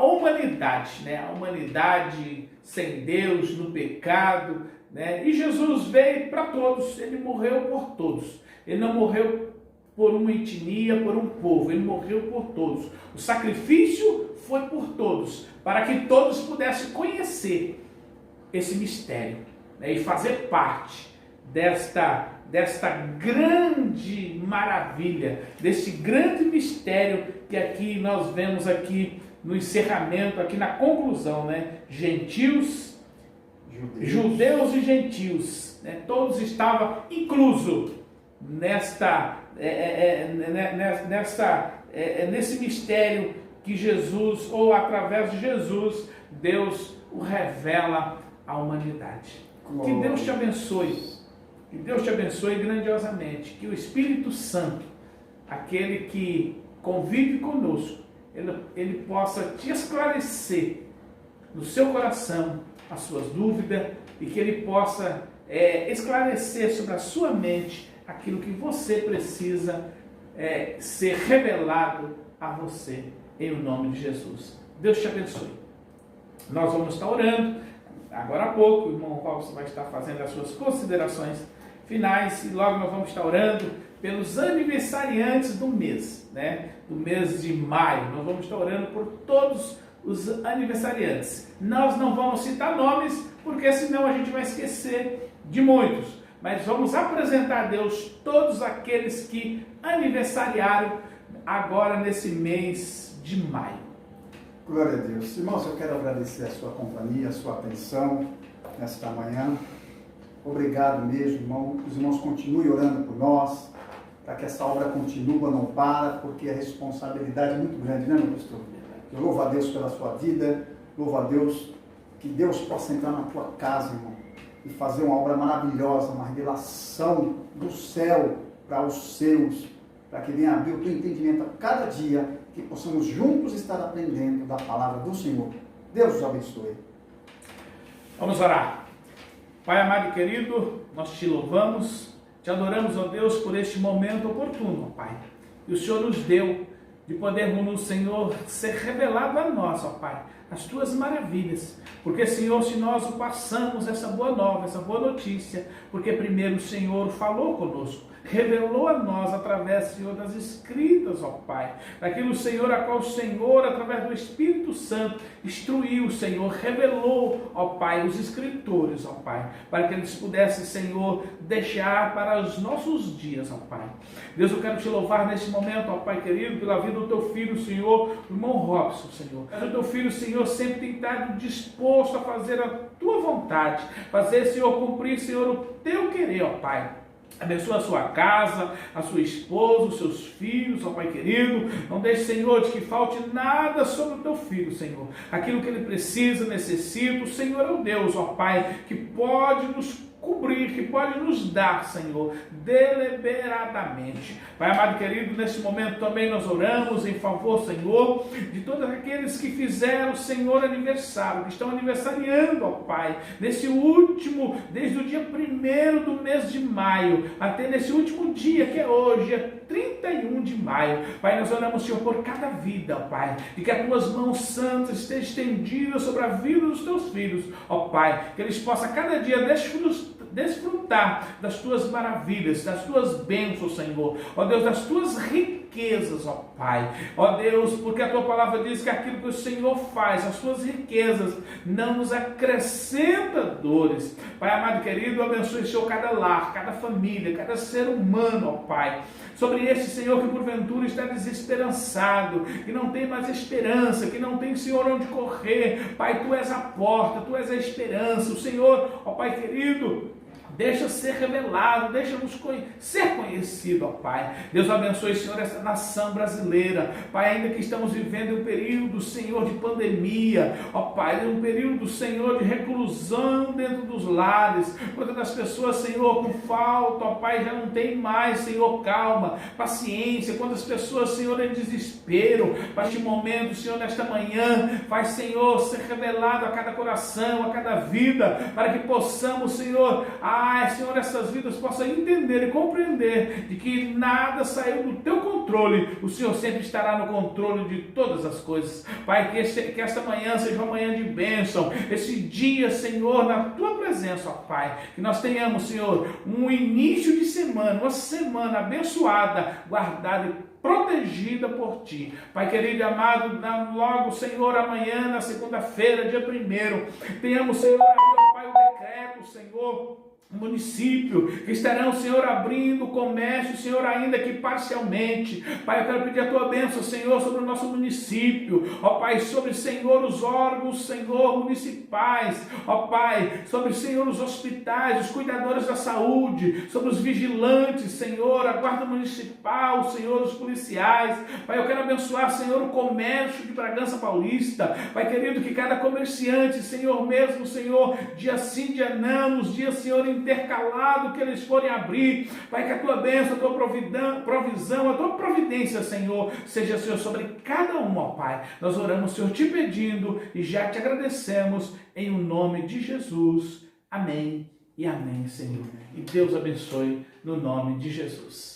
humanidade, né? A humanidade sem Deus, no pecado, né? E Jesus veio para todos, ele morreu por todos, ele não morreu por uma etnia, por um povo, ele morreu por todos. O sacrifício foi por todos, para que todos pudessem conhecer esse mistério, né? E fazer parte desta grande maravilha, desse grande mistério que aqui nós vemos aqui no encerramento, aqui na conclusão, né? Gentios, judeus e gentios, né? Todos estavam inclusos nesse mistério que Jesus, ou através de Jesus, Deus o revela à humanidade. Que Deus te abençoe. Que Deus te abençoe grandiosamente. Que o Espírito Santo, aquele que convive conosco, ele possa te esclarecer no seu coração as suas dúvidas e que ele possa esclarecer sobre a sua mente aquilo que você precisa ser revelado a você, em o nome de Jesus. Deus te abençoe. Nós vamos estar orando. Agora há pouco, o irmão Robson vai estar fazendo as suas considerações finais e logo nós vamos estar orando pelos aniversariantes do mês, né? Do mês de maio. Nós vamos estar orando por todos os aniversariantes. Nós não vamos citar nomes, porque senão a gente vai esquecer de muitos. Mas vamos apresentar a Deus todos aqueles que aniversariaram agora nesse mês de maio.
Glória a Deus. Irmãos, eu quero agradecer a sua companhia, a sua atenção nesta manhã. Obrigado mesmo, irmão. Os irmãos continuem orando por nós, para que essa obra continue, não para, porque a responsabilidade é muito grande, né, meu pastor? Eu louvo a Deus pela sua vida, louvo a Deus, que Deus possa entrar na tua casa, irmão, e fazer uma obra maravilhosa, uma revelação do céu para os seus, para que venha abrir o teu entendimento a cada dia, que possamos juntos estar aprendendo da palavra do Senhor. Deus os abençoe.
Vamos orar. Pai amado e querido, nós te louvamos, te adoramos, ó Deus, por este momento oportuno, ó Pai, que o Senhor nos deu de podermos no Senhor ser revelado a nós, ó Pai, as tuas maravilhas, porque Senhor, se nós o passamos essa boa nova, essa boa notícia, porque primeiro o Senhor falou conosco, revelou a nós através, Senhor, das Escritas, ó Pai. Daquilo, Senhor, a qual o Senhor, através do Espírito Santo, instruiu, Senhor, revelou, ó Pai, os escritores, ó Pai, para que eles pudessem, Senhor, deixar para os nossos dias, ó Pai. Deus, eu quero te louvar neste momento, ó Pai querido, pela vida do teu filho, Senhor, o irmão Robson, Senhor. O teu filho, Senhor, sempre tem estado disposto a fazer a tua vontade, fazer, Senhor, cumprir, Senhor, o teu querer, ó Pai. Abençoa a sua casa, a sua esposa, os seus filhos, ó Pai querido. Não deixe, Senhor, de que falte nada sobre o teu filho, Senhor. Aquilo que ele precisa, necessita, o Senhor é o Deus, ó Pai, que pode nos cobrir, que pode nos dar, Senhor, deliberadamente. Pai amado querido, neste momento também nós oramos em favor, Senhor, de todos aqueles que fizeram, Senhor, aniversário, que estão aniversariando, ó Pai, nesse último, desde o dia 1º do mês de maio, até nesse último dia, que é hoje, dia 31 de maio. Pai, nós oramos, Senhor, por cada vida, ó Pai, e que as tuas mãos santas estejam estendidas sobre a vida dos teus filhos, ó Pai, que eles possam cada dia desfrutar das tuas maravilhas, das tuas bênçãos, Senhor, ó Deus, das tuas riquezas, ó Pai, ó Deus, porque a tua palavra diz que aquilo que o Senhor faz, as tuas riquezas, não nos acrescenta dores. Pai amado querido, abençoe, Senhor, cada lar, cada família, cada ser humano, ó Pai, sobre este, Senhor, que porventura está desesperançado, que não tem mais esperança, que não tem, Senhor, onde correr. Pai, Tu és a porta, Tu és a esperança, o Senhor, ó Pai querido, deixa ser revelado, deixa-nos ser conhecido, ó Pai. Deus abençoe, Senhor, essa nação brasileira. Pai, ainda que estamos vivendo um período, Senhor, de pandemia, ó Pai, um período, Senhor, de reclusão dentro dos lares. Quantas das pessoas, Senhor, com falta, ó Pai, já não tem mais, Senhor, calma, paciência. Quantas pessoas, Senhor, em desespero. Para este momento, Senhor, nesta manhã, faz, Senhor, ser revelado a cada coração, a cada vida, para que possamos, Senhor, Senhor, essas vidas possam entender e compreender de que nada saiu do teu controle. O Senhor sempre estará no controle de todas as coisas. Pai, que esta manhã seja uma manhã de bênção. Esse dia, Senhor, na tua presença, ó Pai. Que nós tenhamos, Senhor, um início de semana, uma semana abençoada, guardada e protegida por Ti. Pai querido e amado, logo, Senhor, amanhã, na segunda-feira, dia 1º, tenhamos, Senhor, ó Pai, o decreto, Senhor, município, que estarão, Senhor, abrindo comércio, Senhor, ainda que parcialmente. Pai, eu quero pedir a Tua bênção, Senhor, sobre o nosso município, ó Pai, sobre, Senhor, os órgãos, Senhor, municipais, ó Pai, sobre, Senhor, os hospitais, os cuidadores da saúde, sobre os vigilantes, Senhor, a guarda municipal, Senhor, os policiais. Pai, eu quero abençoar, Senhor, o comércio de Bragança Paulista. Pai querido, que cada comerciante, Senhor, mesmo, Senhor, dia sim, dia não, nos dias, Senhor, intercalado que eles forem abrir, Pai, que a Tua bênção, a Tua provisão, a Tua providência, Senhor, seja, Senhor, sobre cada um, ó Pai. Nós oramos, Senhor, Te pedindo e já Te agradecemos em o nome de Jesus. Amém e amém, Senhor. E Deus abençoe no nome de Jesus.